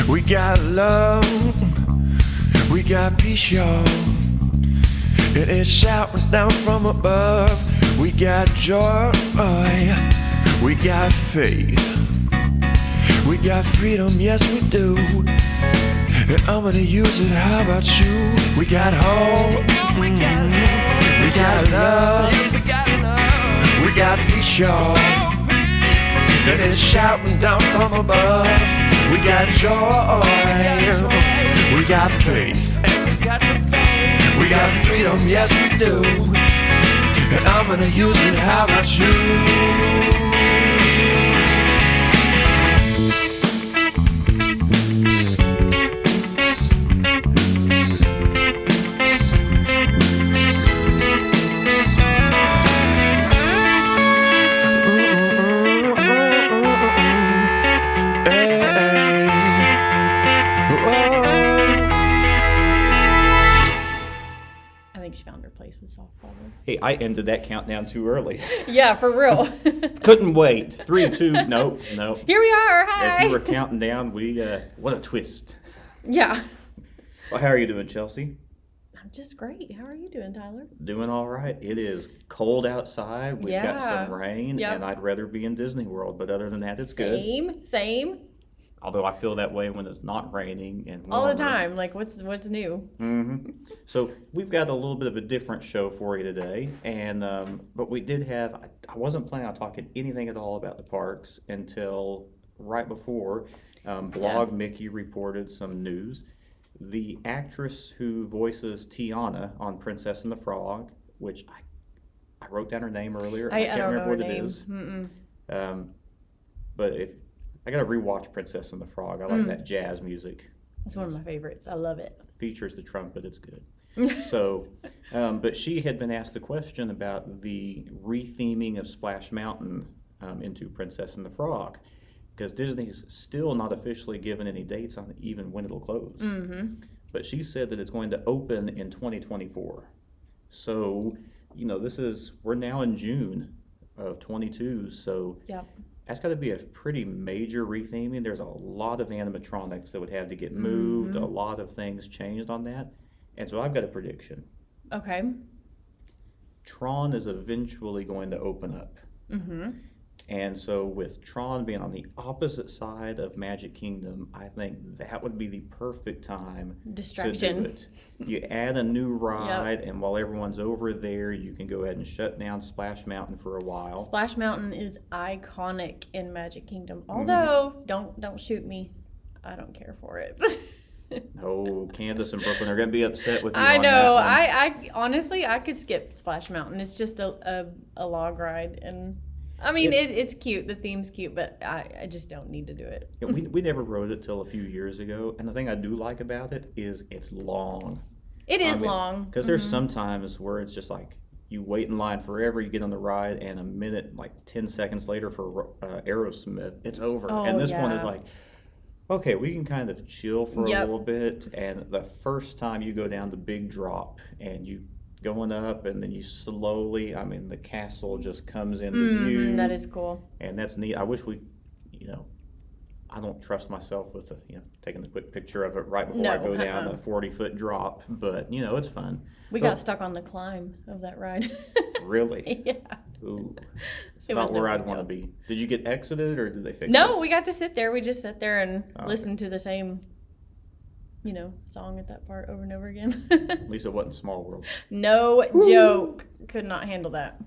We got love, we got peace, y'all. It is shouting down from above. We got joy, we got faith, we got freedom, yes we do. And I'm gonna use it, how about you? We got hope, we got love, we got peace, y'all. It is shouting down from above. We got joy, we got faith, we got freedom, yes we do. And I'm gonna use it, how about you? She found her place with softball. Hey, I ended that countdown too early. Yeah, for real. Couldn't wait. 3, 2, nope. Here we are. Hi. If you were counting down, what a twist. Yeah. Well, how are you doing, Chelsea? I'm just great. How are you doing, Tyler? Doing all right. It is cold outside. We've got some rain, Yep. and I'd rather be in Disney World. But other than that, it's good. Same. Although I feel that way when it's not raining and warmer. All the time. Like, what's new? Mm-hmm. So we've got a little bit of a different show for you today, and but we did have. I wasn't planning on talking anything at all about the parks until right before Blog Mickey reported some news. The actress who voices Tiana on Princess and the Frog, which I wrote down her name earlier. I can't remember what it is. But if I gotta rewatch Princess and the Frog. I like that jazz music. It's one of my favorites. I love it. Features the trumpet. It's good. So, but she had been asked the question about the retheming of Splash Mountain into Princess and the Frog, because Disney's still not officially given any dates on even when it'll close. Mm-hmm. But she said that it's going to open in 2024. So, we're now in June of 22. So. Yep. That's got to be a pretty major retheming. There's a lot of animatronics that would have to get moved, a lot of things changed on that. And so I've got a prediction. Okay. Tron is eventually going to open up. Mm-hmm. And so with Tron being on the opposite side of Magic Kingdom, I think that would be the perfect time to do it. You add a new ride, and while everyone's over there, you can go ahead and shut down Splash Mountain for a while. Splash Mountain is iconic in Magic Kingdom. Although, don't shoot me. I don't care for it. No, Candace and Brooklyn are going to be upset with you I on know. that one. I honestly, I could skip Splash Mountain. It's just a log ride, and I mean, it's cute. The theme's cute, but I just don't need to do it. Yeah, we never rode it till a few years ago, and the thing I do like about it is it's long. It is long. Because there's some times where it's just like you wait in line forever, you get on the ride, and a minute, like 10 seconds later for Aerosmith, it's over. Oh, and this one is like, okay, we can kind of chill for a little bit, and the first time you go down the big drop, and you going up, and then you slowly, the castle just comes into view. That is cool. And that's neat. I wish we, I don't trust myself with taking the quick picture of it right before I go down a 40-foot drop, but, it's fun. We got stuck on the climb of that ride. Really? Yeah. Ooh. It's not where I'd want to be. Did you get exited, or did they fix it? No, we got to sit there. We just sat there and listened to the same song at that part over and over again. At least it wasn't Small World. No joke. Could not handle that.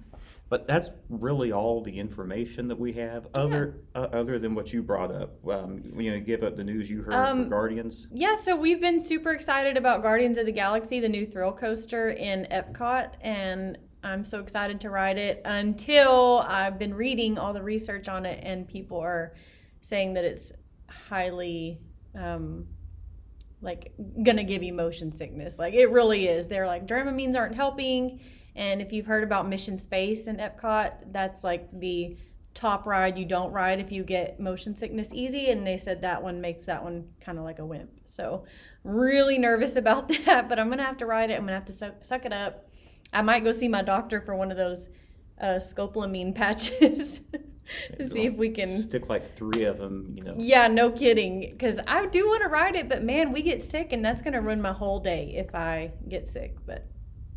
But that's really all the information that we have, other than what you brought up. Give up the news you heard for Guardians. Yeah, so we've been super excited about Guardians of the Galaxy, the new thrill coaster in Epcot, and I'm so excited to ride it until I've been reading all the research on it, and people are saying that it's highly gonna give you motion sickness. Like, it really is. They're like, Dramamines aren't helping. And if you've heard about Mission Space in Epcot, that's like the top ride you don't ride if you get motion sickness easy. And they said that one makes that one kind of like a wimp. So really nervous about that, but I'm going to have to ride it. I'm going to have to suck it up. I might go see my doctor for one of those scopolamine patches to see if we can stick like 3 of them, Yeah, no kidding. Because I do want to ride it, but man, we get sick, and that's going to ruin my whole day if I get sick. But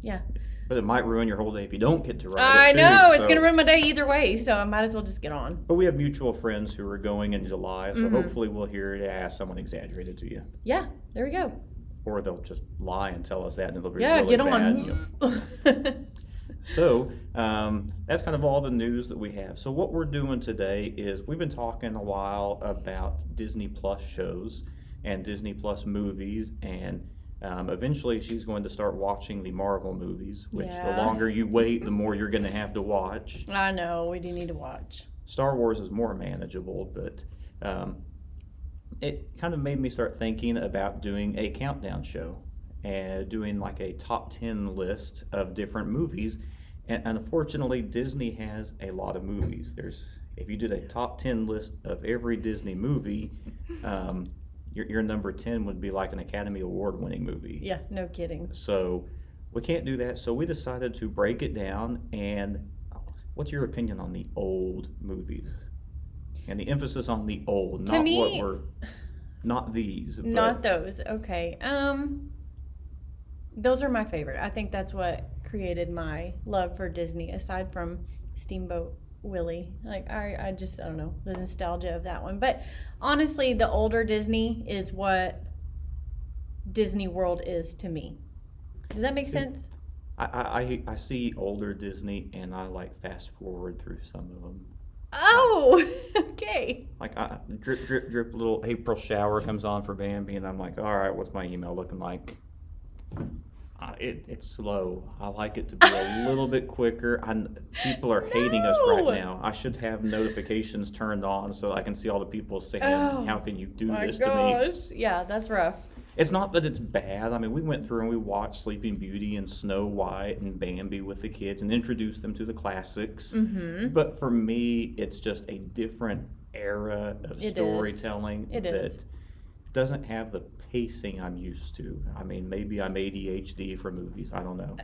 yeah. But it might ruin your whole day if you don't get to ride I it, too. know, it's going to ruin my day either way, so I might as well just get on. But we have mutual friends who are going in July, so hopefully we'll hear to ask someone exaggerated to you. Yeah, there we go. Or they'll just lie and tell us that, and it'll be Yeah, really get bad. on. So that's kind of all the news that we have. So what we're doing today is we've been talking a while about Disney Plus shows and Disney Plus movies, and eventually she's going to start watching the Marvel movies, which the longer you wait, the more you're going to have to watch. I know, we do need to watch. Star Wars is more manageable, but it kind of made me start thinking about doing a countdown show and doing like a top 10 list of different movies. And unfortunately, Disney has a lot of movies. If you did a top 10 list of every Disney movie, your number 10 would be like an Academy Award winning movie. Yeah, no kidding. So we can't do that. So we decided to break it down. And what's your opinion on the old movies? And the emphasis on the old, To me, what we're, not these. Not those. Okay. Those are my favorite. I think that's what created my love for Disney, aside from Steamboat Willie. Like, I don't know, the nostalgia of that one. But honestly, the older Disney is what Disney World is to me. Does that make sense? I see older Disney, and I like fast forward through some of them. Oh, okay. Like, drip, drip, drip, little April shower comes on for Bambi, and I'm like, all right, what's my email looking like? It's slow. I like it to be a little bit quicker. People are hating us right now. I should have notifications turned on so I can see all the people saying, how can you do this to me? Yeah, that's rough. It's not that it's bad. I mean, we went through and we watched Sleeping Beauty and Snow White and Bambi with the kids and introduced them to the classics. Mm-hmm. But for me, it's just a different era of storytelling that doesn't have the pacing I'm used to. I mean, maybe I'm ADHD for movies. I don't know.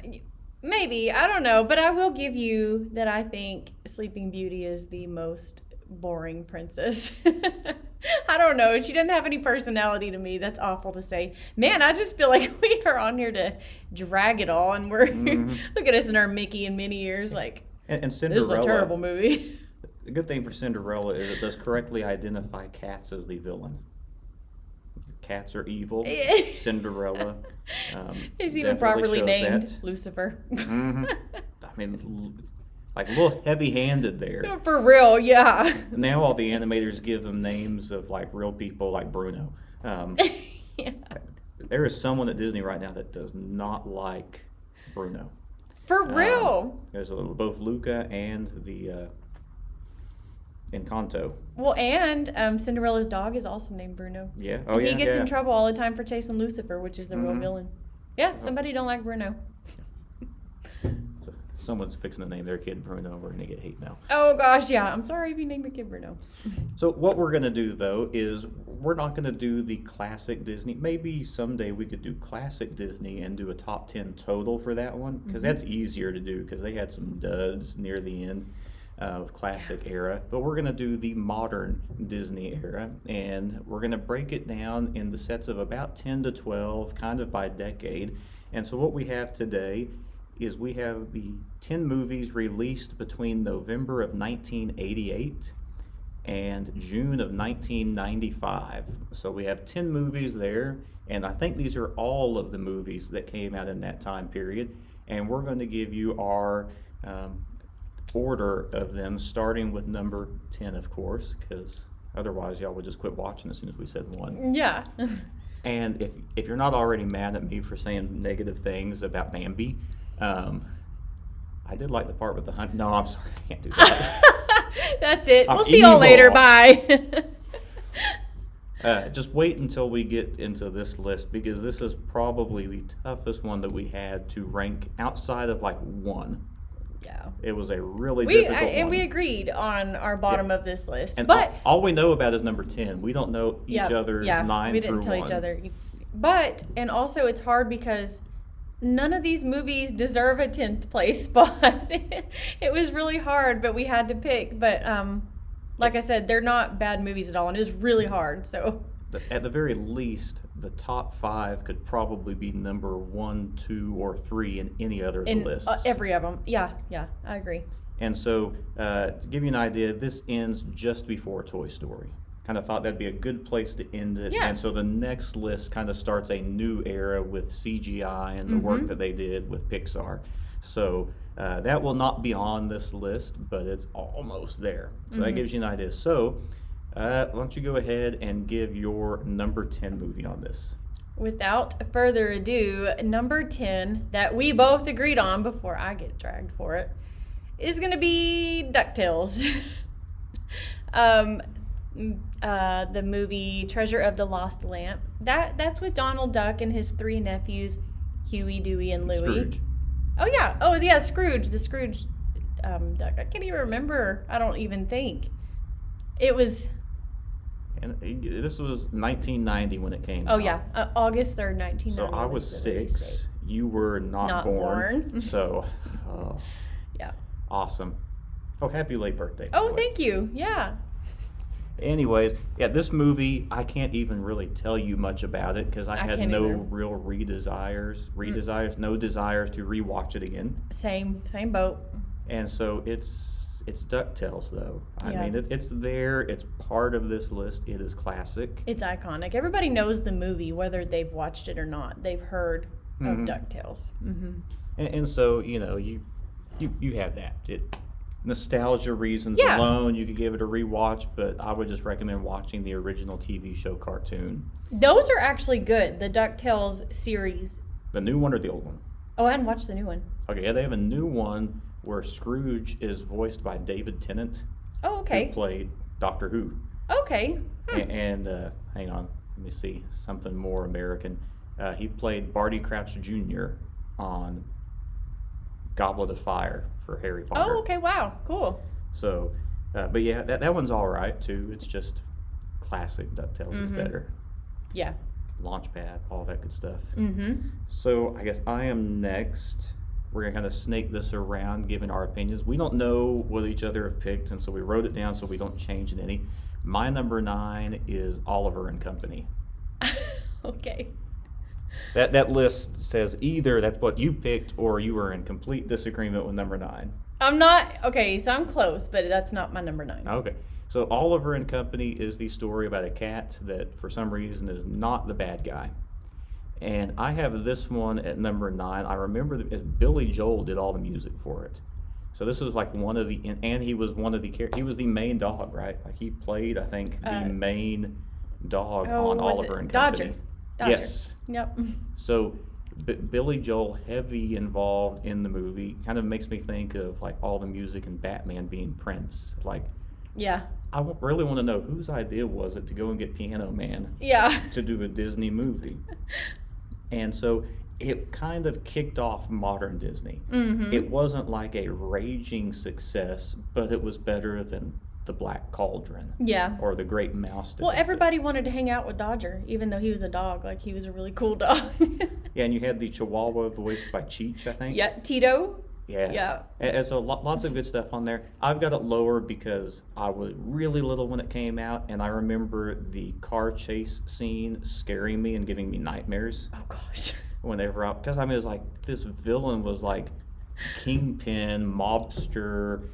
Maybe. I don't know. But I will give you that I think Sleeping Beauty is the most boring princess. I don't know. She doesn't have any personality to me. That's awful to say. Man, I just feel like we are on here to drag it all, and we're look at us in our Mickey and Minnie years. Like, and Cinderella, this is a terrible movie. The good thing for Cinderella is it does correctly identify cats as the villain. Cats are evil. Cinderella is even properly named Lucifer. Mm-hmm. I mean, like a little heavy-handed there. For real, yeah. Now all the animators give them names of like real people, like Bruno. Yeah. There is someone at Disney right now that does not like Bruno. For real. There's both Luca and the Encanto. Well, and Cinderella's dog is also named Bruno. Yeah. Oh, he gets in trouble all the time for chasing Lucifer, which is the real villain. Yeah, somebody don't like Bruno. Someone's fixing to name their kid Bruno. We're going to get hate mail. Oh, gosh, yeah. I'm sorry if you named your kid Bruno. So what we're going to do, though, is we're not going to do the classic Disney. Maybe someday we could do classic Disney and do a top 10 total for that one, because that's easier to do, because they had some duds near the end of classic era. But we're going to do the modern Disney era, and we're going to break it down in the sets of about 10 to 12, kind of by decade. And so what we have today is we have the 10 movies released between November of 1988 and June of 1995. So we have 10 movies there, and I think these are all of the movies that came out in that time period. And we're going to give you our order of them, starting with number 10, of course, because otherwise y'all would just quit watching as soon as we said 1. Yeah. And if you're not already mad at me for saying negative things about Bambi, I did like the part with the hunt. No, I'm sorry, I can't do that. That's it. I'm We'll see y'all later. evil. Bye. Just wait until we get into this list, because this is probably the toughest one that we had to rank outside of like 1. Yeah. It was a really difficult one. And we agreed on our bottom of this list. And but all we know about is number 10. We don't know each other's 9 we through didn't tell 1. each other. But, and also it's hard because none of these movies deserve a 10th place spot. It was really hard, but we had to pick. But like I said, they're not bad movies at all, and it was really hard. So At the very least, the top 5 could probably be number 1, 2, or 3 in any other of the lists. Every of them. Yeah, I agree. And so, to give you an idea, this ends just before Toy Story. Kind of thought that'd be a good place to end it. Yeah. And so the next list kind of starts a new era with CGI and the work that they did with Pixar. So that will not be on this list, but it's almost there. So that gives you an idea. So why don't you go ahead and give your number 10 movie on this? Without further ado, number 10 that we both agreed on before I get dragged for it is going to be DuckTales. The movie Treasure of the Lost Lamp. That's with Donald Duck and his 3 nephews, Huey, Dewey, and Louie. Scrooge. Oh yeah, Scrooge. The Scrooge Duck. I can't even remember. I don't even think. It was. And this was 1990 when it came out. Oh yeah, August 3rd, 1990. So I was the release 6. date. You were not born. So, Yeah. awesome. Oh, happy late birthday. by Oh, the way. thank you. Yeah. Anyways, yeah, this movie, I can't even really tell you much about it because I had can't no either. real no desires to rewatch it again. Same boat. And so it's DuckTales, though. I Yeah. mean, it's there. It's part of this list. It is classic. It's iconic. Everybody knows the movie, whether they've watched it or not. They've heard of DuckTales. Mm-hmm. And so, you have that. Nostalgia reasons Yeah. alone, you could give it a rewatch, but I would just recommend watching the original TV show cartoon. Those are actually good. The DuckTales series. The new one or the old one? Oh, I hadn't watched the new one. Okay, yeah, they have a new one where Scrooge is voiced by David Tennant, Oh, who okay. played Doctor Who. Okay. And hang on, let me see, something more American. He played Barty Crouch Jr. on Goblet of Fire for Harry Potter. Oh, okay. Wow. Cool. So, but yeah, that one's all right too. It's just classic DuckTales is better. Yeah. Launchpad, all that good stuff. Mm-hmm. So I guess I am next. We're gonna kind of snake this around, giving our opinions. We don't know what each other have picked, and so we wrote it down so we don't change it any. My number 9 is Oliver and Company. Okay. That list says either that's what you picked or you were in complete disagreement with number 9. I'm not. Okay, so I'm close, but that's not my number 9. Okay. So Oliver and Company is the story about a cat that for some reason is not the bad guy. And I have this one at number 9. I remember that Billy Joel did all the music for it. So this was like one of the, and he was one of the, he was the main dog, right? Like he played, I think, the main dog on was Oliver it and Company. Dodger. Yes. Yep. So Billy Joel, heavy involved in the movie, kind of makes me think of like all the music in Batman being Prince. Like, Yeah. I really want to know whose idea was it to go and get Piano Man Yeah. to do a Disney movie. And so it kind of kicked off modern Disney. Mm-hmm. It wasn't like a raging success, but it was better than The Black Cauldron Yeah. or The Great Mouse. Well, Detective. everybody wanted to hang out with Dodger, even though he was a dog. Like, he was a really cool dog. Yeah, and you had the Chihuahua voiced by Cheech, I think. Yeah, Tito. Yeah. Yeah. And so lots of good stuff on there. I've got it lower because I was really little when it came out, and I remember the car chase scene scaring me and giving me nightmares Oh, gosh. whenever because I mean, it was like this villain was like kingpin, mobster,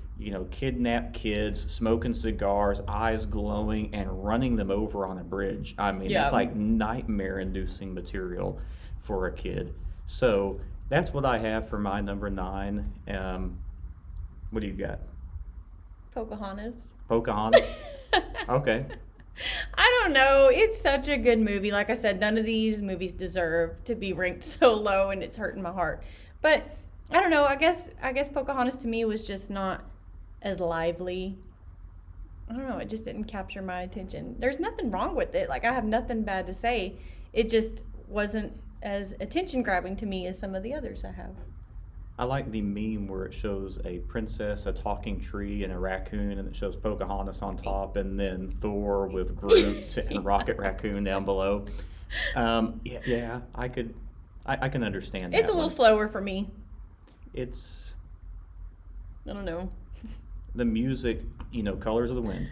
kidnap kids, smoking cigars, eyes glowing, and running them over on a bridge. I mean, Yeah. it's like nightmare-inducing material for a kid. So that's what I have for my number 9. What do you got? Pocahontas. Pocahontas? Okay. I don't know. It's such a good movie. Like I said, none of these movies deserve to be ranked so low, and it's hurting my heart. But I don't know. I guess Pocahontas to me was just not as lively. I don't know. It just didn't capture my attention. There's nothing wrong with it. Like, I have nothing bad to say. It just wasn't as attention grabbing to me as some of the others I have. I like the meme where it shows a princess, a talking tree, and a raccoon, and it shows Pocahontas on top, and then Thor with Groot and Rocket Raccoon down below. Yeah, I can understand that. It's a little slower for me. It's, I don't know. the music, Colors of the Wind.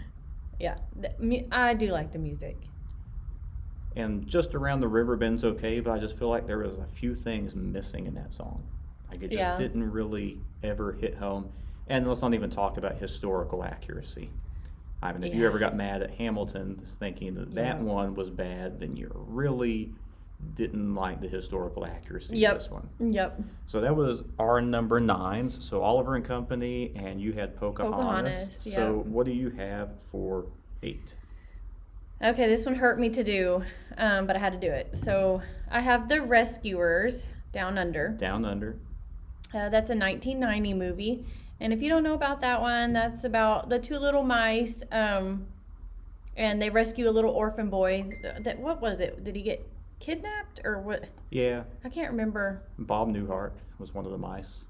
Yeah, I do like the music. And just around the river bend's okay, but I just feel like there was a few things missing in that song. Like, it just didn't really ever hit home. And let's not even talk about historical accuracy. I mean, if you ever got mad at Hamilton thinking that one was bad, then you really didn't like the historical accuracy of this one. Yep. So that was our number 9s. So Oliver and Company, and you had Pocahontas. So what do you have for 8? Okay, this one hurt me to do, but I had to do it. So I have The Rescuers, Down Under. Down Under. That's a 1990 movie. And if you don't know about that one, that's about the 2 little mice, and they rescue a little orphan boy. What was it? Did he get kidnapped or what? Yeah. I can't remember. Bob Newhart was one of the mice.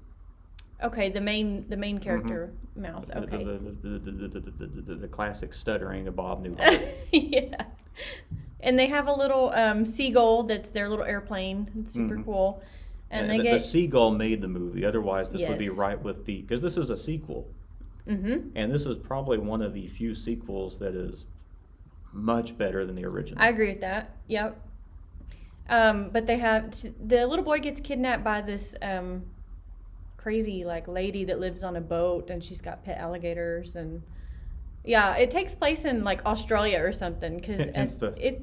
Okay, the main character mouse. Okay. The classic stuttering of Bob Newhart. Yeah. And they have a little seagull that's their little airplane. It's super cool. And the seagull made the movie. Otherwise, this would be right with because this is a sequel. Mm-hmm. And this is probably one of the few sequels that is much better than the original. I agree with that. Yep. But the little boy gets kidnapped by this crazy lady that lives on a boat, and she's got pet alligators, and it takes place in Australia or something, because it's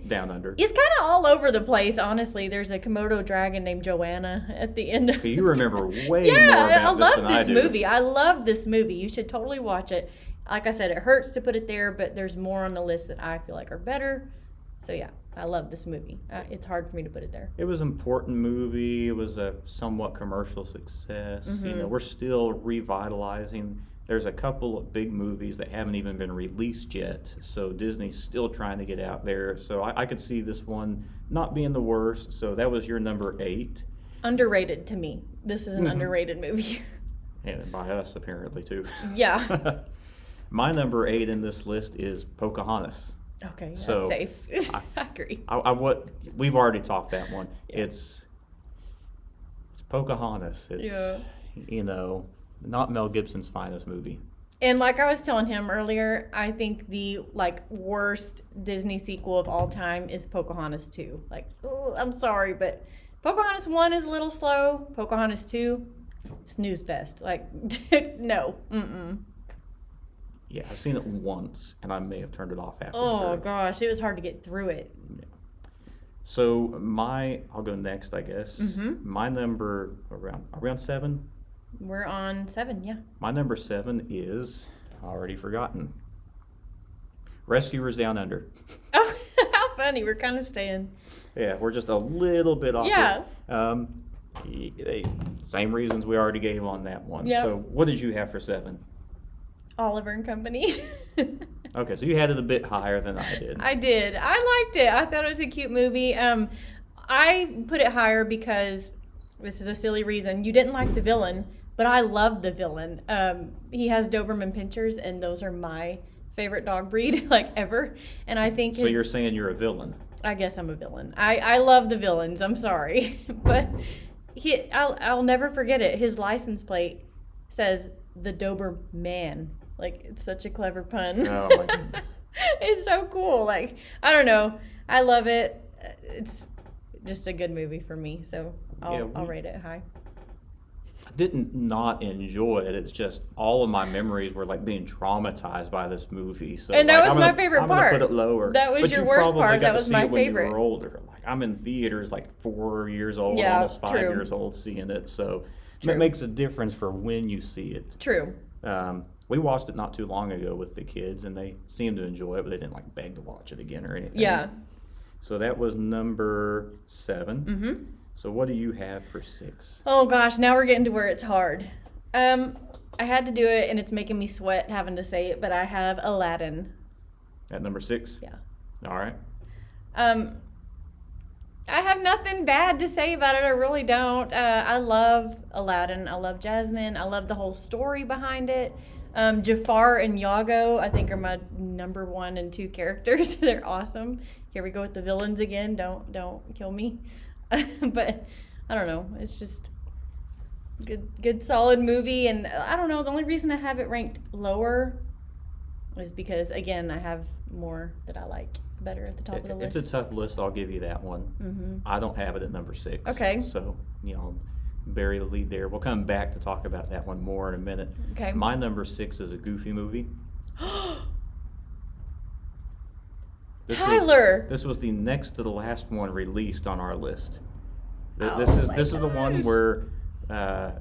Down Under. It's kind of all over the place, honestly. There's a Komodo dragon named Joanna at the end of You remember way more about this than I do. Movie. I love this movie. You should totally watch it. Like I said, it hurts to put it there, but there's more on the list that I feel like are better. So yeah, I love this movie. It's hard for me to put it there. It was an important movie. It was a somewhat commercial success. Mm-hmm. We're still revitalizing. There's a couple of big movies that haven't even been released yet, so Disney's still trying to get out there. So I could see this one not being the worst. So that was your number 8. Underrated to me. This is an underrated movie. And by us, apparently, too. Yeah. My number 8 in this list is Pocahontas. Okay, that's So, safe. I agree. We've already talked that one. Yeah. It's Pocahontas. It's not Mel Gibson's finest movie. And like I was telling him earlier, I think the worst Disney sequel of all time is Pocahontas 2. I'm sorry, but Pocahontas 1 is a little slow. Pocahontas 2, snooze fest. No. Mm-mm. Yeah, I've seen it once, and I may have turned it off after. Oh gosh, it was hard to get through it. Yeah. So I'll go next, I guess. Mm-hmm. My number around 7. We're on 7, yeah. My number 7 is already forgotten. Rescuers Down Under. Oh, how funny! We're kind of staying. Yeah, we're just a little bit off. Yeah. Same reasons we already gave on that one. Yep. So what did you have for 7? Oliver and Company. Okay, so you had it a bit higher than I did. I did. I liked it. I thought it was a cute movie. I put it higher because this is a silly reason. You didn't like the villain, but I loved the villain. He has Doberman Pinschers, and those are my favorite dog breed, ever. And I think so. You're saying you're a villain? I guess I'm a villain. I love the villains. I'm sorry, but I'll never forget it. His license plate says the Doberman. It's such a clever pun. Oh my goodness. It's so cool. I don't know. I love it. It's just a good movie for me. So I'll rate it high. I didn't not enjoy it. It's just all of my memories were being traumatized by this movie. So and that was my favorite I'm part. Gonna put it lower. That was but your you worst probably part. got That to was see my it when favorite. You were older. I'm in theaters 4 years old, Yeah, almost 5 true. years old, seeing it. So True. it makes a difference for when you see it. True. We watched it not too long ago with the kids, and they seemed to enjoy it, but they didn't like beg to watch it again or anything. Yeah. So that was number 7. Mm-hmm. So what do you have for 6? Oh gosh, now we're getting to where it's hard. I had to do it, and it's making me sweat having to say it, but I have Aladdin. At number 6? Yeah. All right. I have nothing bad to say about it. I really don't. I love Aladdin. I love Jasmine. I love the whole story behind it. Jafar and Iago, I think, are my number 1 and 2 characters. They're awesome. Here we go with the villains again. Don't kill me. But I don't know. It's just good solid movie. And I don't know. The only reason I have it ranked lower is because, again, I have more that I like better at the top of the list. It's a tough list. I'll give you that one. Mm-hmm. I don't have it at number 6. Okay. So, bury the lead there. We'll come back to talk about that one more in a minute. Okay. My number 6 is a Goofy movie. Tyler! This was the next to the last one released on our list. Oh This is my the one gosh. where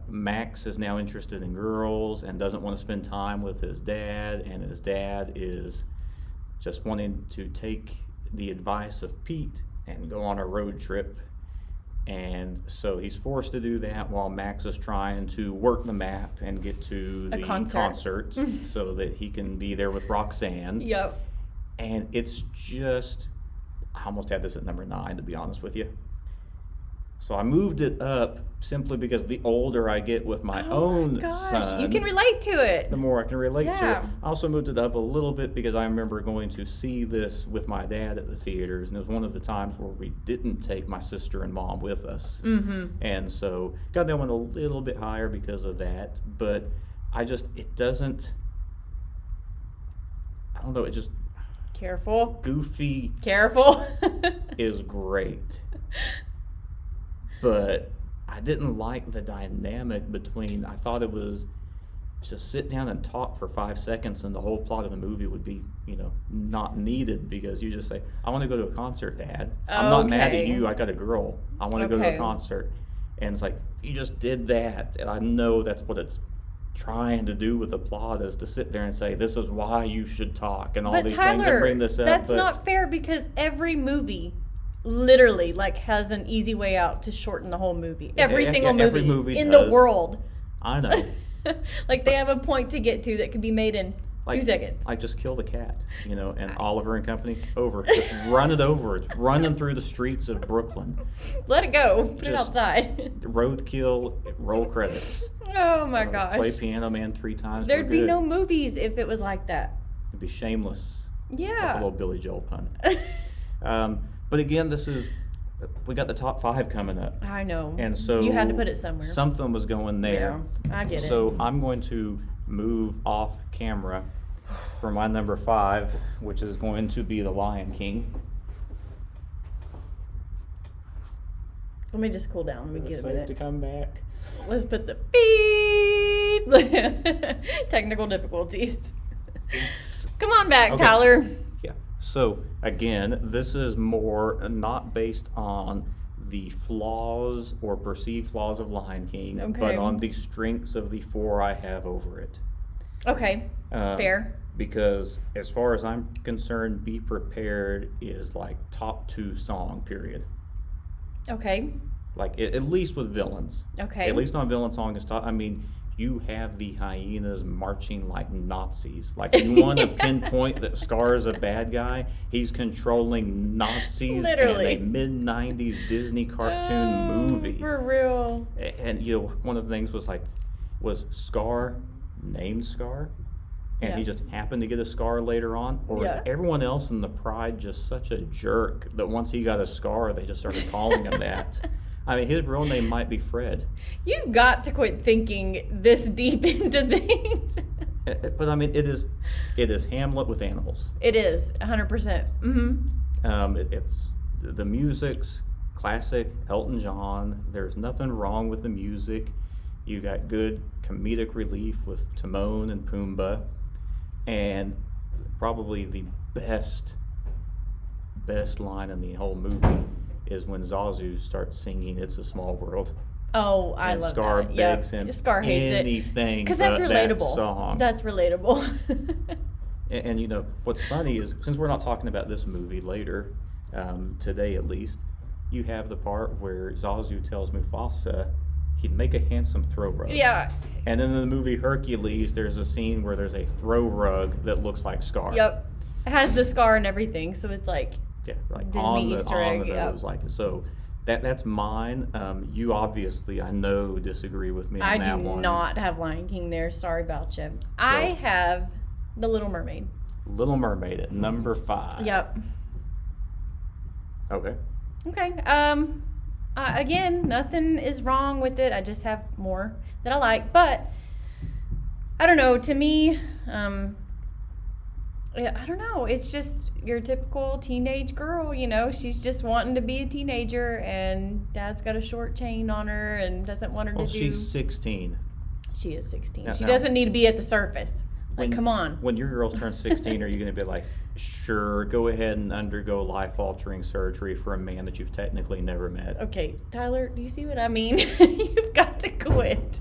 Max is now interested in girls and doesn't want to spend time with his dad, and his dad is just wanting to take the advice of Pete and go on a road trip. And so he's forced to do that while Max is trying to work the map and get to the concert so that he can be there with Roxanne. Yep. And it's just, I almost had this at number 9, to be honest with you. So I moved it up simply because the older I get with my own son, you can relate to it. the more I can relate to it. Yeah. I also moved it up a little bit because I remember going to see this with my dad at the theaters, and it was one of the times where we didn't take my sister and mom with us. Mm-hmm. And so got that one a little bit higher because of that. But it doesn't, I don't know, it just, Careful. Goofy Careful. is great. But I didn't like the dynamic between, I thought it was just sit down and talk for 5 seconds and the whole plot of the movie would be, not needed, because you just say, I want to go to a concert, Dad. I'm not mad at you. I got a girl. I want to go to a concert. And it's like, you just did that. And I know that's what it's trying to do with the plot, is to sit there and say, this is why you should talk and all But these Tyler, things and bring this up. that's not fair, because every movie literally has an easy way out to shorten the whole movie. Every single movie in the world. I know. They have a point to get to that can be made in 2 seconds. Just kill the cat, and Oliver and Company, over. Just run it over. It's running through the streets of Brooklyn. Let it go. Put it Just outside. Roadkill, roll credits. Oh my gosh. Play Piano Man 3 times. There'd we're be good. no movies if it was like that. It'd be Shameless. Yeah. That's a little Billy Joel pun. But again, we got the top 5 coming up. I know. And so you had to put it somewhere. Something was going there. Yeah, I get it. So I'm going to move off camera for my number 5, which is going to be The Lion King. Let me just cool down. Let me get a Safe minute. to come back. Let's put the beep. Technical difficulties. Come on back, Okay. Tyler. Yeah. So again, this is more not based on the flaws or perceived flaws of Lion King, Okay. but on the strengths of the 4 I have over it. Okay. Fair. Because as far as I'm concerned, Be Prepared is top 2 song, period. Okay. At least with villains. Okay. At least on villain song is top. I mean, you have the hyenas marching like Nazis. You want to pinpoint that Scar is a bad guy, he's controlling Nazis Literally. in a mid-90s Disney cartoon movie. For real. And one of the things was Scar named Scar? And he Yeah. just happened to get a scar later on? Or Yeah. was everyone else in the Pride just such a jerk that once he got a scar, they just started calling him that? I mean, his real name might be Fred. You've got to quit thinking this deep into things. But I mean, it is Hamlet with animals. It is 100%. Mm-hmm. It's the music's classic Elton John. There's nothing wrong with the music. You got good comedic relief with Timon and Pumbaa, and probably the best line in the whole movie is when Zazu starts singing "It's a Small World." Oh, I and love Scar that. begs him Scar hates it. anything Because that's but that relatable. song. That's relatable. And you know what's funny is, since we're not talking about this movie later, today at least, you have the part where Zazu tells Mufasa he'd make a handsome throw rug. Yeah. And then in the movie Hercules, there's a scene where there's a throw rug that looks like Scar. Yep. It has the scar and everything, so it's like Yeah, like Disney on the, Easter on egg, the yep. nose, like so. That's mine. You obviously, I know, disagree with me on I that do one. not have Lion King there. Sorry about you. I have The Little Mermaid. Little Mermaid at number 5. Yep. Okay. Okay. Again, nothing is wrong with it. I just have more that I like, but I don't know. To me, I don't know. It's just your typical teenage girl, you know. She's just wanting to be a teenager, and dad's got a short chain on her and doesn't want her Well, to do. she's 16. She is 16. Now- She now- doesn't need to be at the surface. Like, come on. When your girls turn 16, are you going to be like, sure, go ahead and undergo life-altering surgery for a man that you've technically never met? Okay, Tyler, do you see what I mean? You've got to quit.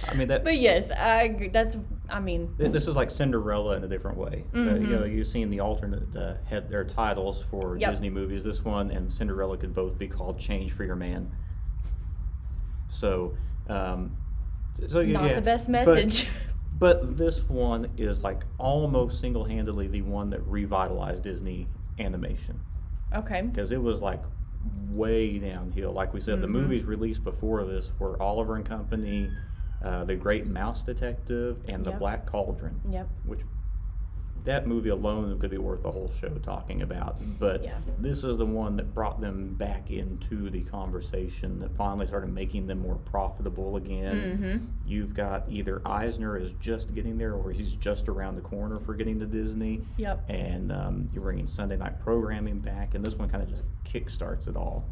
I mean, that. But yes, I agree. This is like Cinderella in a different way. You know, you've seen the alternate head their titles for Yep. Disney movies. This one and Cinderella could both be called "Change for Your Man." So, not yeah, the best message. But this one is like almost single-handedly the one that revitalized Disney animation, Okay. because it was like way downhill. Like we said, the movies released before this were Oliver and Company, The Great Mouse Detective, and The Yep. Black Cauldron. Yep. Which that movie alone could be worth the whole show talking about. But Yeah. this is the one that brought them back into the conversation, that finally started making them more profitable again. You've got either Eisner is just getting there, or he's just around the corner for getting to Disney. Yep. And you're bringing Sunday night programming back, and this one kind of just kickstarts it all.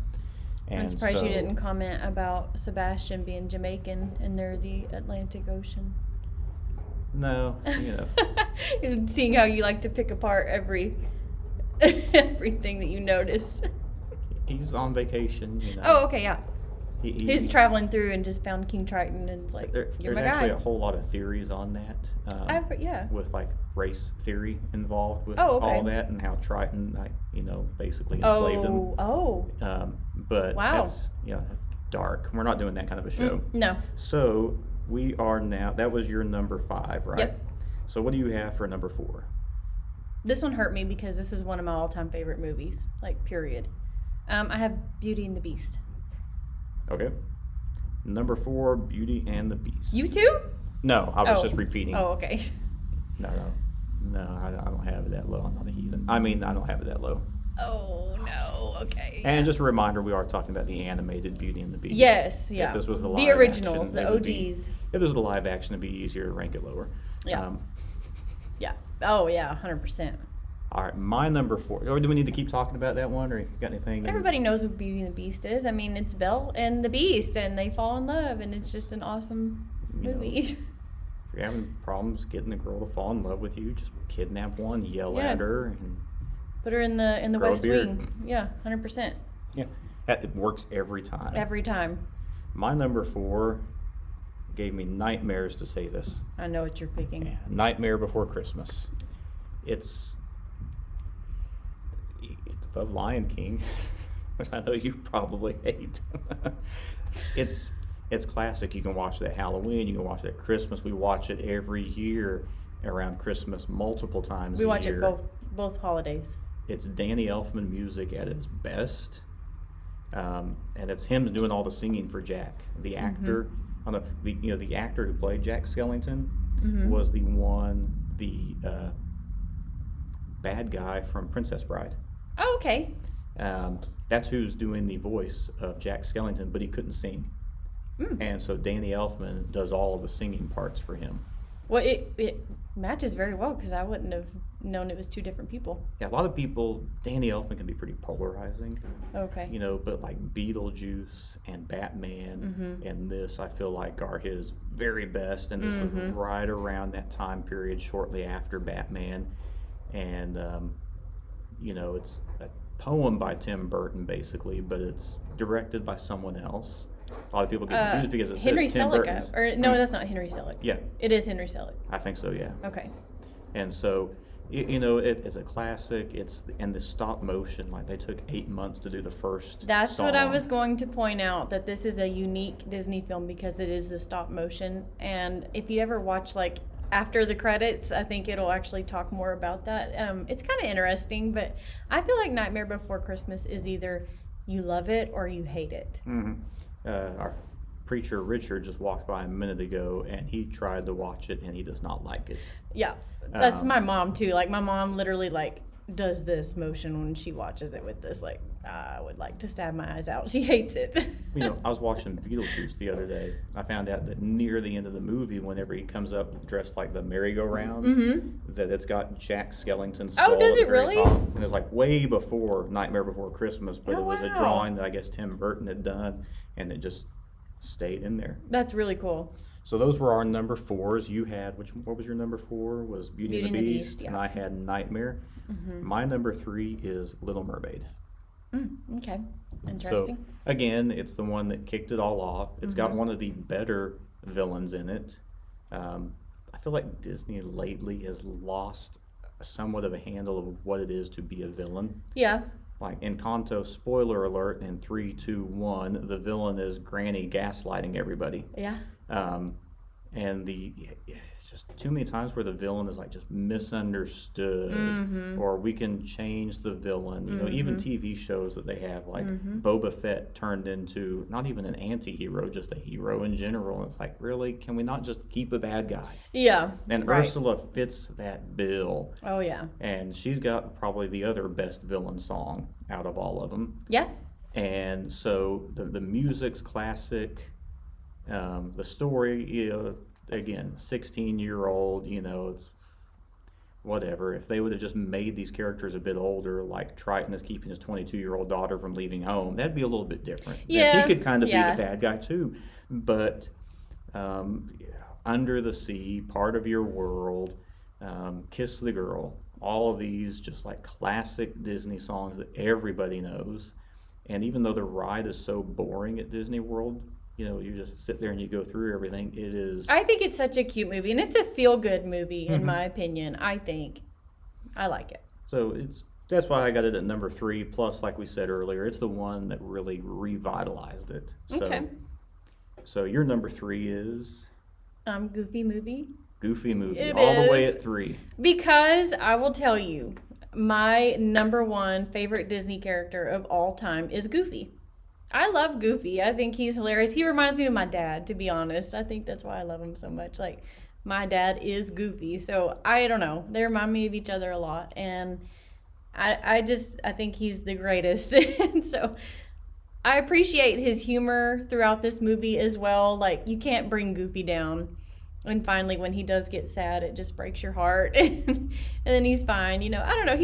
And I'm surprised so, you didn't comment about Sebastian being Jamaican and they're the Atlantic Ocean. No, you know. Seeing how you like to pick apart everything that you notice. He's on vacation, you know. Oh, okay, yeah. He's He, traveling through and just found King Triton and it's like, you're there's my actually guy. a whole lot of theories on that. Yeah. With like race theory involved with Oh, okay. all that, and how Triton, like, you know, basically enslaved him. Oh. But Wow. that's, you know, dark. We're not doing that kind of a show. No. So we are now. That was your number 5, right? Yep. So what do you have for number 4? This one hurt me because this is one of my all-time favorite movies, like, period. I have Beauty and the Beast. Okay. Number 4, Beauty and the Beast. You too? No, I was Oh. just repeating. Oh, okay. No, I don't have it that low. I'm not a heathen. I mean, I don't have it that low. Oh, no. Okay. And just a reminder, we are talking about the animated Beauty and the Beast. Yes, yeah. If this was the live The originals, action, the it would be- OGs. if this was the live action, it'd be easier to rank it lower. Yeah. Yeah. Oh, yeah, 100%. All right, my number 4. Or do we need to keep talking about that one, or you got anything? Everybody knows what Beauty and the Beast is. I mean, it's Belle and the Beast, and they fall in love, and it's just an awesome You know, movie. If you're having problems getting a girl to fall in love with you, just kidnap one, yell Yeah. at her, and Put her in the Grow a West beard. Wing. Yeah, 100%. yeah, it works every time. Every time. My number 4 gave me nightmares to say this. I know what you're picking. Yeah, Nightmare Before Christmas. It's above Lion King, which I know you probably hate. It's classic. You can watch that Halloween. You can watch that Christmas. We watch it every year around Christmas, multiple times We a watch year. it both holidays. It's Danny Elfman music at its best, and it's him doing all the singing for Jack, the actor. The actor who played Jack Skellington was the bad guy from Princess Bride. Oh, okay. That's who's doing the voice of Jack Skellington, but he couldn't sing, and so Danny Elfman does all of the singing parts for him. Well, it matches very well because I wouldn't have known it was two different people. Yeah, a lot of people, Danny Elfman can be pretty polarizing. Okay. You know, but like Beetlejuice and Batman and this, I feel like, are his very best. And this was right around that time period, shortly after Batman. And it's a poem by Tim Burton, basically, but it's directed by someone else. A lot of people get confused because it Henry says Tim Selick. Burton's. Or no, that's not Henry Selick. Yeah, It is Henry Selick. I think so, yeah. Okay. And so, it's a classic. And the stop motion, like they took 8 months to do the first That's song. what I was going to point out, that this is a unique Disney film because it is the stop motion. And if you ever watch like after the credits, I think it'll actually talk more about that. It's kind of interesting, but I feel like Nightmare Before Christmas is either you love it or you hate it. Mm-hmm. Our preacher Richard just walked by a minute ago, and he tried to watch it, and he does not like it. Yeah, that's my mom too. Like my mom literally like does this motion when she watches it with this, like, I would like to stab my eyes out. She hates it. I was watching Beetlejuice the other day. I found out that near the end of the movie, whenever he comes up dressed like the merry-go-round, that it's got Jack Skellington's skull does at the it very really? top. And it's like way before Nightmare Before Christmas, but Oh, it was a wow. drawing that I guess Tim Burton had done, and it just stayed in there. That's really cool. So those were our number fours. You had, what was your number 4? Was Beauty and the Beast, yeah. and I had Nightmare. My number 3 is Little Mermaid. Okay, interesting. So, again, it's the one that kicked it all off. It's got one of the better villains in it. I feel like Disney lately has lost somewhat of a handle of what it is to be a villain. Yeah. Like Encanto, spoiler alert, in 3, 2, 1, the villain is Granny gaslighting everybody. Yeah. And it's just too many times where the villain is like just misunderstood, or we can change the villain. Even TV shows that they have, like Boba Fett turned into not even an anti-hero, just a hero in general. And it's like, really, can we not just keep a bad guy? Yeah. And right. Ursula fits that bill. Oh yeah. And she's got probably the other best villain song out of all of them. Yeah. And so the music's classic. The story, again, 16-year-old, it's whatever. If they would have just made these characters a bit older, like Triton is keeping his 22-year-old daughter from leaving home, that'd be a little bit different. Yeah. He could kind of Yeah. be the bad guy too. But Under the Sea, Part of Your World, Kiss the Girl, all of these just like classic Disney songs that everybody knows. And even though the ride is so boring at Disney World, you just sit there and you go through everything. It is. I think it's such a cute movie, and it's a feel-good movie, in my opinion. I think. I like it. So that's why I got it at number 3. Plus, like we said earlier, it's the one that really revitalized it. So, Okay. So your number 3 is Goofy movie. Goofy movie, It all the way is. at 3. Because I will tell you, my number 1 favorite Disney character of all time is Goofy. I love Goofy. I think he's hilarious. He reminds me of my dad, to be honest. I think that's why I love him so much. Like, my dad is Goofy. So, I don't know. They remind me of each other a lot. And I think he's the greatest. And so, I appreciate his humor throughout this movie as well. Like, you can't bring Goofy down. And finally, when he does get sad, it just breaks your heart. And then he's fine. I don't know.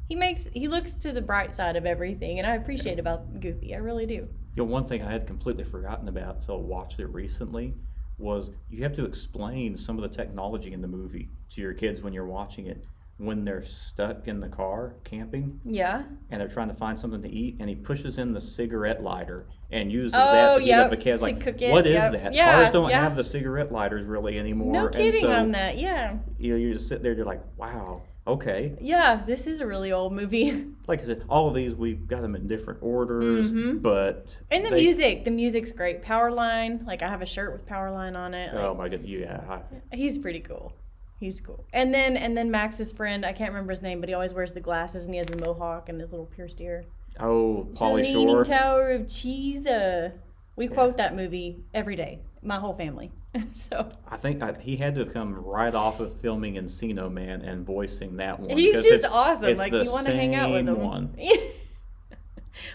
He looks to the bright side of everything, and I appreciate about Goofy. I really do. One thing I had completely forgotten about until I watched it recently was you have to explain some of the technology in the movie to your kids when you're watching it. When they're stuck in the car camping, Yeah. and they're trying to find something to eat, and he pushes in the cigarette lighter and uses that to heat up a can. to Like, cook it, what is yep. that? Yeah, Cars don't yeah. have the cigarette lighters really anymore. No kidding and so, on that. Yeah. You just sit there, you're like, wow, okay. Yeah, this is a really old movie. Like I said, all of these, we've got them in different orders, but... And the music's great. Powerline, like I have a shirt with Powerline on it. Like, Oh my God, yeah. he's pretty cool. He's cool. And then Max's friend, I can't remember his name, but he always wears the glasses and he has a mohawk and his little pierced ear. Oh, Pauly It's the Shore. Leaning Tower of Cheese. We quote that movie every day. My whole family. So I think he had to have come right off of filming Encino Man and voicing that one. he's because just it's- awesome. it's Like the you want to hang out with same him. one.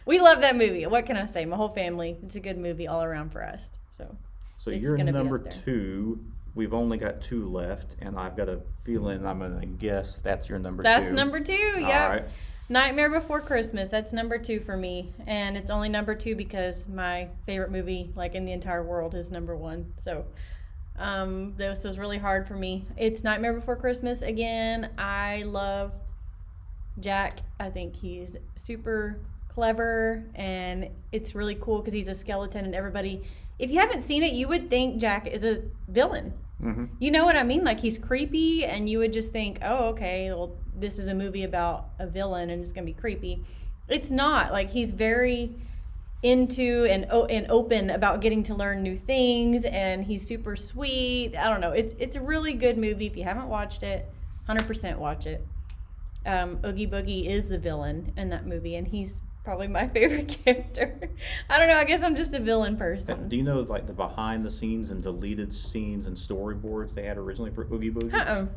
We love that movie. What can I say? My whole family. It's a good movie all around for us. So it's you're gonna be number up there. 2. We've only got 2 left, and I've got a feeling I'm going to guess that's your number 2. That's number 2. Yep. All right. Nightmare Before Christmas. That's number 2 for me, and it's only number 2 because my favorite movie, like in the entire world, is number 1. So, this was really hard for me. It's Nightmare Before Christmas again. I love Jack, I think he's super clever, and it's really cool because he's a skeleton, and everybody, if you haven't seen it, you would think Jack is a villain. Mm-hmm. You know what I mean? Like, he's creepy, and you would just think, oh, okay, well, this is a movie about a villain, and it's going to be creepy. It's not. Like, he's very into and open about getting to learn new things, and he's super sweet. I don't know. It's a really good movie. If you haven't watched it, 100% watch it. Oogie Boogie is the villain in that movie, and he's probably my favorite character. I don't know. I guess I'm just a villain person. Do you know like the behind the scenes and deleted scenes and storyboards they had originally for Oogie Boogie?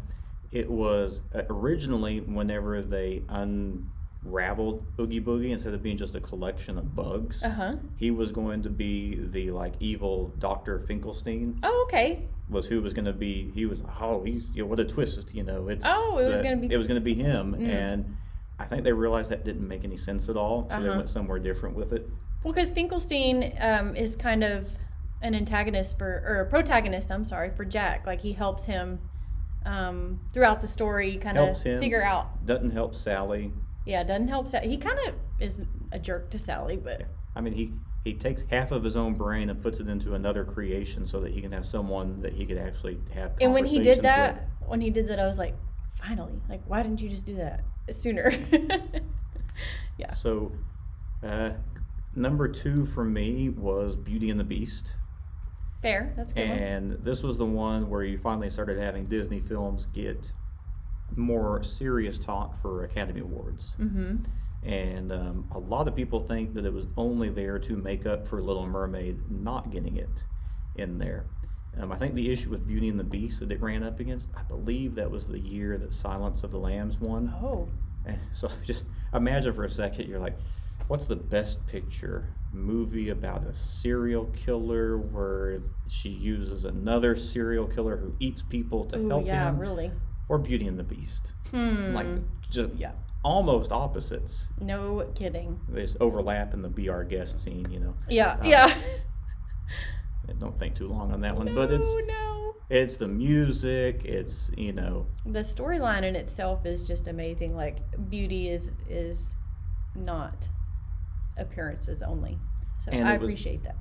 It was originally whenever they unraveled Oogie Boogie, instead of being just a collection of bugs, he was going to be the like evil Dr. Finkelstein. Oh, okay. Was who was going to be? He's what a twist, you know. It was going to be him, and I think they realized that didn't make any sense at all, so they went somewhere different with it. Well, because Finkelstein is kind of an antagonist or a protagonist, for Jack. Like, he helps him throughout the story, kind of figure out. Doesn't help Sally. Yeah, doesn't help Sally. He kind of is a jerk to Sally, but I mean, he takes half of his own brain and puts it into another creation so that he can have someone that he could actually have conversations with. And when he did that, I was like, finally, like, why didn't you just do that sooner? Yeah. So, number 2 for me was Beauty and the Beast. Fair, that's a good one. And this was the one where you finally started having Disney films get more serious talk for Academy Awards. Mm-hmm. And a lot of people think that it was only there to make up for Little Mermaid not getting it in there. I think the issue with Beauty and the Beast that it ran up against, I believe that was the year that Silence of the Lambs won. Oh. And so just imagine for a second, you're like, what's the best picture? Movie about a serial killer where she uses another serial killer who eats people to help him? Yeah, really. Or Beauty and the Beast. Like, just almost opposites. No kidding. They just overlap in the Be Our Guest scene, you know. Yeah. Don't think too long on that one, but it's the music, it's, you know. The storyline in itself is just amazing. Like, Beauty is not appearances only. So I appreciate that.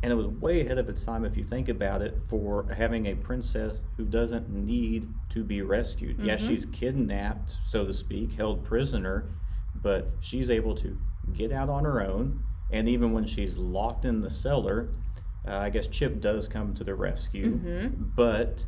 And it was way ahead of its time, if you think about it, for having a princess who doesn't need to be rescued. Mm-hmm. Yes, she's kidnapped, so to speak, held prisoner, but she's able to get out on her own. And even when she's locked in the cellar, I guess Chip does come to the rescue. Mm-hmm. But,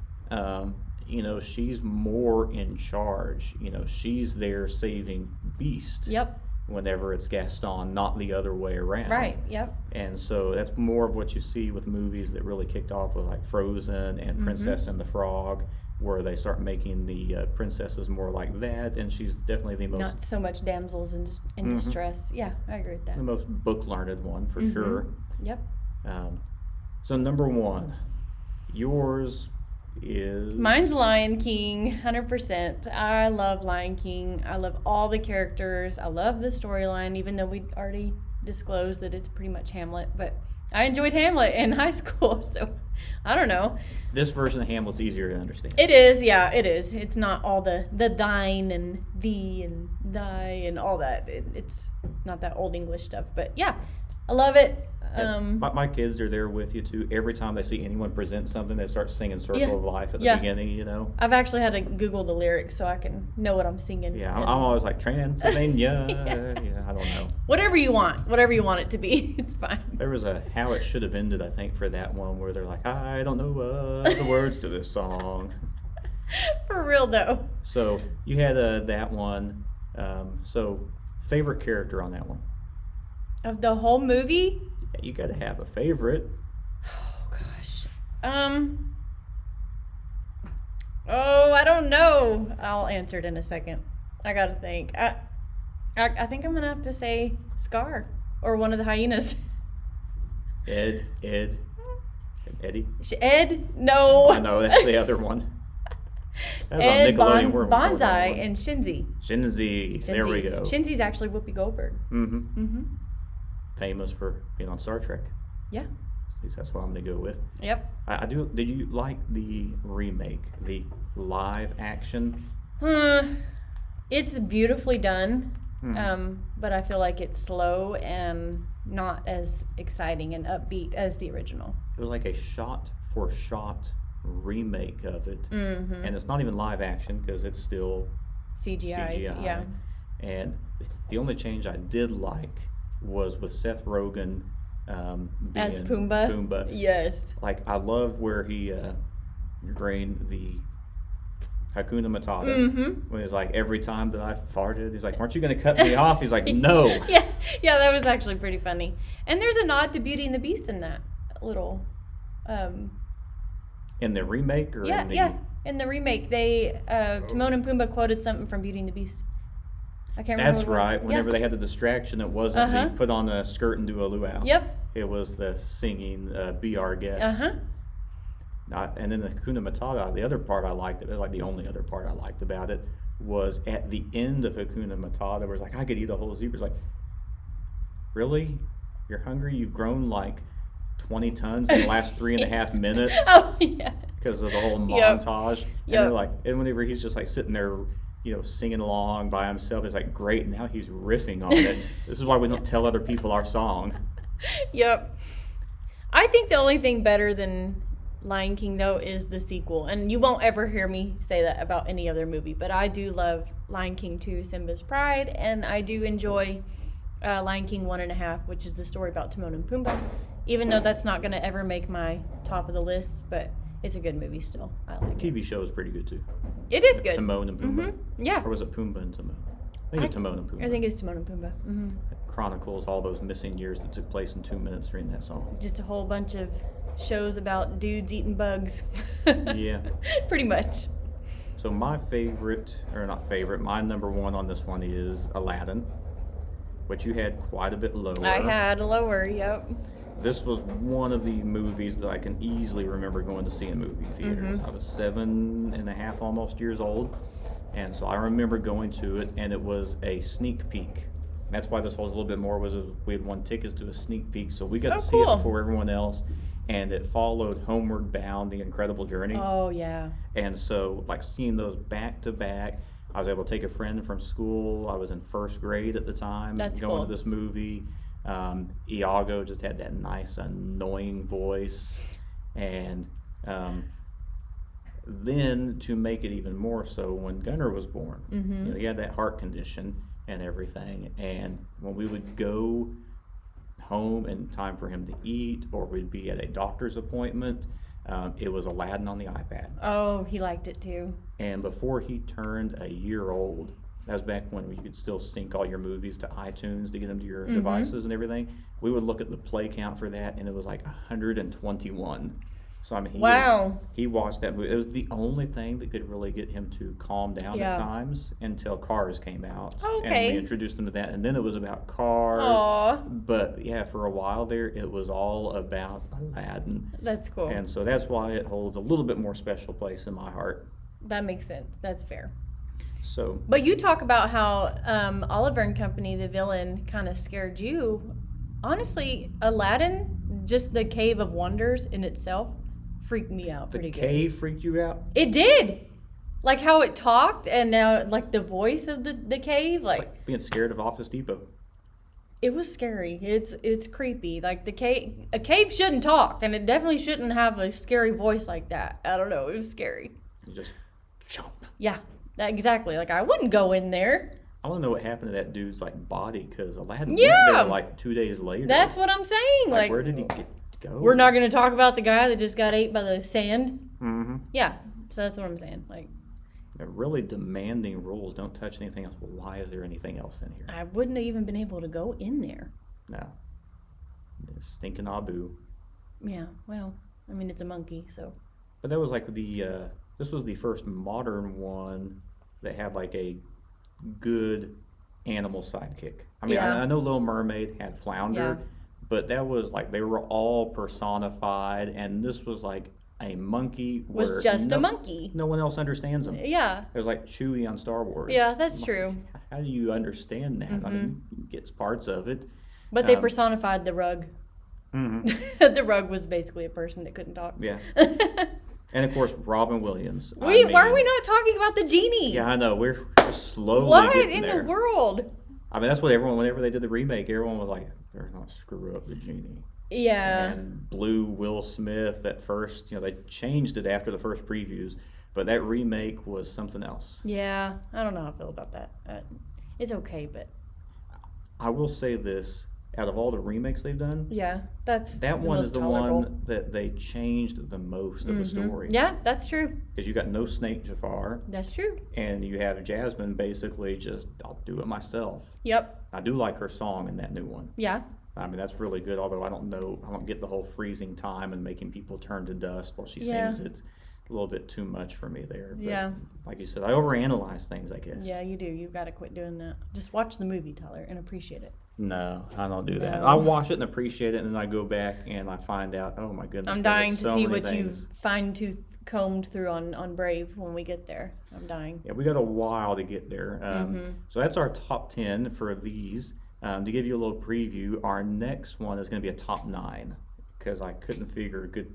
you know, she's more in charge. You know, she's there saving Beast. Yep. Whenever it's Gaston, not the other way around. Right, yep. And so that's more of what you see with movies that really kicked off with like Frozen and Princess and the Frog, where they start making the princesses more like that, and she's definitely the most... Not so much damsels in distress. Yeah, I agree with that. The most book-learned one, for sure. Yep. So number 1, yours is... Mine's Lion King, 100%. I love Lion King. I love all the characters. I love the storyline, even though we already disclosed that it's pretty much Hamlet. But I enjoyed Hamlet in high school, so I don't know. This version of Hamlet's easier to understand. It is, yeah, it is. It's not all the thine and thee and thy and all that. It's not that old English stuff. But yeah, I love it. My kids are there with you too. Every time they see anyone present something, they start singing "Circle of Life" at the beginning. You know, I've actually had to Google the lyrics so I can know what I'm singing. Yeah, I'm always like Transylvania. Yeah, I don't know. Whatever you want it to be, it's fine. There was a How It Should Have Ended, I think, for that one, where they're like, I don't know the words to this song. For real though. So you had that one. So favorite character on that one? Of the whole movie? You got to have a favorite. Oh gosh. Oh, I don't know. I'll answer it in a second. I gotta think. I think I'm gonna have to say Scar or one of the hyenas. Eddie. Ed? No. I know that's the other one. That's Ed, Bonsai, and Shinzi. There we go. Shinzi's actually Whoopi Goldberg. Famous for being on Star Trek. Yeah. At least that's what I'm going to go with. Yep. I do. Did you like the remake, the live action? It It's beautifully done, but I feel like it's slow and not as exciting and upbeat as the original. It was like a shot-for-shot remake of it. And it's not even live action because it's still CGI. Yeah. And the only change I did like was with Seth Rogen being As Pumbaa? Yes. Like, I love where he drained the Hakuna Matata. When he's like, every time that I farted, he's like, aren't you going to cut me off? He's like, no. Yeah, that was actually pretty funny. And there's a nod to Beauty and the Beast in that little... in the remake or in the... Yeah, in the remake, they Timon and Pumbaa quoted something from Beauty and the Beast. I can't remember. That's what it was. right. Whenever they had the distraction, it wasn't the put on a skirt and do a luau. Yep. It was the singing "Be Our Guest." And then the Hakuna Matata. The other part I liked, like the only other part I liked about it, was at the end of Hakuna Matata, where it's like, I could eat a whole zebra. It's like, really? You're hungry? You've grown like 20 tons in the last 3.5 minutes. Oh yeah. Because of the whole montage. Yep. And whenever he's just like sitting there, singing along by himself, it's like, great, now he's riffing on it. This is why we don't tell other people our song. Yep. I think the only thing better than Lion King, though, is the sequel. And you won't ever hear me say that about any other movie, but I do love Lion King 2, Simba's Pride, and I do enjoy Lion King 1.5, which is the story about Timon and Pumbaa, even though that's not going to ever make my top of the list, but it's a good movie still. I like it. TV show is pretty good, too. It is good. Timon and Pumbaa. Yeah. Or was it Pumbaa and Timon? I think it's Timon and Pumbaa. I think it's Timon and Pumbaa. It chronicles all those missing years that took place in 2 minutes during that song. Just a whole bunch of shows about dudes eating bugs. Yeah. Pretty much. So my number one on this one is Aladdin, which you had quite a bit lower. I had a lower, yep. This was one of the movies that I can easily remember going to see in movie theaters. I was 7.5 almost years old, and so I remember going to it, and it was a sneak peek. That's why this was a little bit more, we had won tickets to a sneak peek, so we got to see it before everyone else, and it followed Homeward Bound, The Incredible Journey. Oh, yeah. And so, like, seeing those back to back, I was able to take a friend from school. I was in first grade at the time. That's going cool. to this movie. Iago just had that nice, annoying voice. And then to make it even more so, when Gunnar was born, he had that heart condition and everything. And when we would go home and time for him to eat, or we'd be at a doctor's appointment, it was Aladdin on the iPad. Oh, he liked it too. And before he turned a year old, that was back when you could still sync all your movies to iTunes to get them to your devices and everything. We would look at the play count for that, and it was like 121. So, I mean, he watched that movie. It was the only thing that could really get him to calm down at times until Cars came out. Okay. And we introduced him to that. And then it was about Cars. Aww. But, yeah, for a while there, it was all about Aladdin. That's cool. And so that's why it holds a little bit more special place in my heart. That makes sense. That's fair. So, but you talk about how Oliver and Company, the villain, kind of scared you. Honestly, Aladdin, just the Cave of Wonders in itself, freaked me out pretty good. The cave freaked you out? It did. Like how it talked, and now like the voice of the cave, like being scared of Office Depot. It was scary. It's creepy. Like a cave shouldn't talk, and it definitely shouldn't have a scary voice like that. I don't know. It was scary. You just jump. Yeah, exactly. Like I wouldn't go in there. I want to know what happened to that dude's like body, because Aladdin went there like 2 days later. That's what I'm saying. Like where did he go? We're not going to talk about the guy that just got ate by the sand. Mm-hmm. Yeah, so that's what I'm saying. Like, they're really demanding rules. Don't touch anything else. Well, why is there anything else in here? I wouldn't have even been able to go in there. No. Stinking Abu. Yeah, well, I mean, it's a monkey, so. But that was like this was the first modern one that had like a good animal sidekick. I mean, I know Little Mermaid had Flounder, but that was like they were all personified, and this was like a monkey was just a monkey. No one else understands him. Yeah. It was like Chewie on Star Wars. Yeah, that's true. How do you understand that? I mean, he gets parts of it. But they personified the rug. Mm-hmm. The rug was basically a person that couldn't talk. Yeah. And of course, Robin Williams. Why are we not talking about the genie? Yeah, I know. We're slowly What getting in there. the world? I mean, that's what everyone, whenever they did the remake, everyone was like, they're not screw up the genie. Yeah. And Blue Will Smith at first, they changed it after the first previews, but that remake was something else. Yeah, I don't know how I feel about that. It's okay, but I will say this, out of all the remakes they've done, yeah, that one most is the tolerable. one that they changed the most of the story. Yeah, that's true. Because you got no Snake Jafar, That's true. and you have Jasmine basically just, I'll do it myself. Yep. I do like her song in that new one. Yeah. I mean, that's really good, although I don't get the whole freezing time and making people turn to dust while she Yeah. sings it. A little bit too much for me there. But Yeah. like you said, I overanalyze things, I guess. Yeah, you do. You've got to quit doing that. Just watch the movie, Tyler, and appreciate it. No, I don't do that. No. I watch it and appreciate it, and then I go back and I find out, oh my goodness. I'm there were dying to so see many what things. you've fine-tooth combed through on Brave when we get there. I'm dying. Yeah, we got a while to get there. So that's our top 10 for these. To give you a little preview, our next one is going to be a top 9 because I couldn't figure a good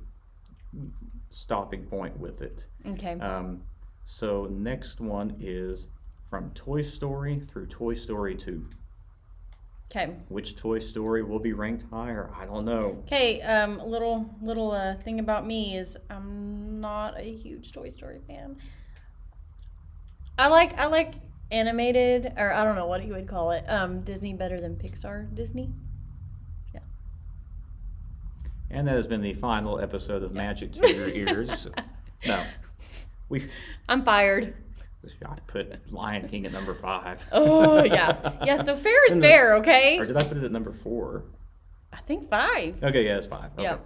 stopping point with it. Okay. So next one is from Toy Story through Toy Story 2. Okay. Which Toy Story will be ranked higher? I don't know. Okay. Little thing about me is I'm not a huge Toy Story fan. I like animated, or I don't know what you would call it. Disney better than Pixar. Disney. Yeah. And that has been the final episode of Magic to Your Ears. No. I'm fired. I put Lion King at number 5. Oh yeah. Yeah. So fair is fair. Okay. Or did I put it at number 4? I think 5. Okay, yeah, it's 5. Okay. Yeah.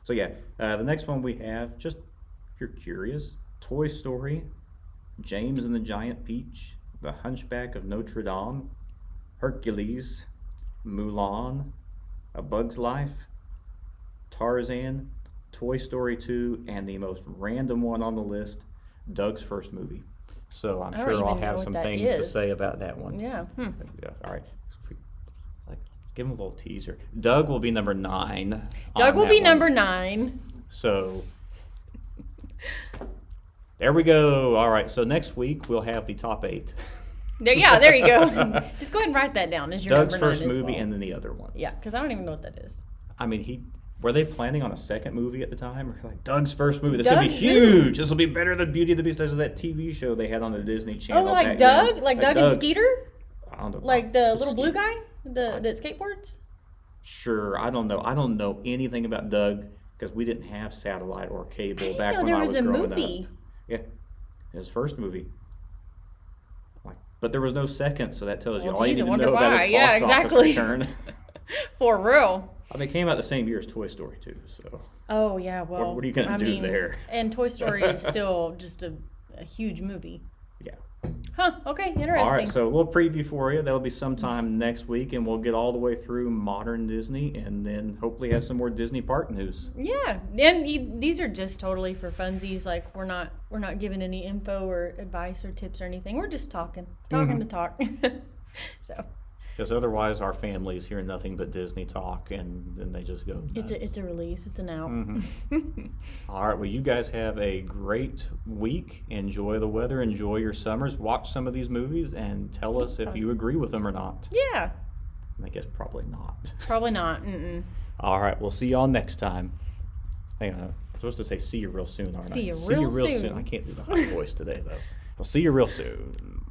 So yeah, the next one we have, just if you're curious, Toy Story, James and the Giant Peach, The Hunchback of Notre Dame, Hercules, Mulan, A Bug's Life, Tarzan, Toy Story 2, and the most random one on the list, Doug's first movie. So I'm I don't sure I'll even know have what some that things to is. say about that one. Yeah. Yeah, all right. Let's give him a little teaser. Doug will be number 9. Doug on will that be one. number 9. So there we go. All right. So next week we'll have the top 8. There you go. Just go ahead and write that down as your Doug's number 9 first as movie well. and then the other ones. Yeah, because I don't even know what that is. I mean, were they planning on a second movie at the time? Or like Doug's first movie? That's gonna be Doug huge. This will be better than Beauty and the Beast. There's that TV show they had on the Disney Oh, Channel. like back then. Doug? Like Doug and Skeeter? I don't know. Like the little blue Skeeter. guy that skateboards? Sure. I don't know. I don't know anything about Doug because we didn't have satellite or cable back No, when there I was was a growing movie. up. Yeah, his first movie. But there was no second, so that tells you Well, all you geez, I need to wonder know about why. its Yeah, box office exactly. return. For real. I mean, it came out the same year as Toy Story 2, so Oh, yeah, well. what are you gonna do there? And Toy Story is still just a huge movie. yeah. Huh, okay, interesting. All right, so a little preview for you. That'll be sometime next week, and we'll get all the way through modern Disney, and then hopefully have some more Disney park news. Yeah, and these are just totally for funsies. Like we're not giving any info or advice or tips or anything. We're just talking to talk. So Because otherwise, our families hear nothing but Disney talk, and then they just go nuts. it's a release. It's an out. All right, well, you guys have a great week. Enjoy the weather. Enjoy your summers. Watch some of these movies and tell us if you agree with them or not. Yeah, I guess probably not. probably not. Mm-mm. All right, we'll see y'all next time. Hang on, I'm supposed to say see you real soon, aren't I? See you real soon. I can't do the high voice today, though. I'll see you real soon.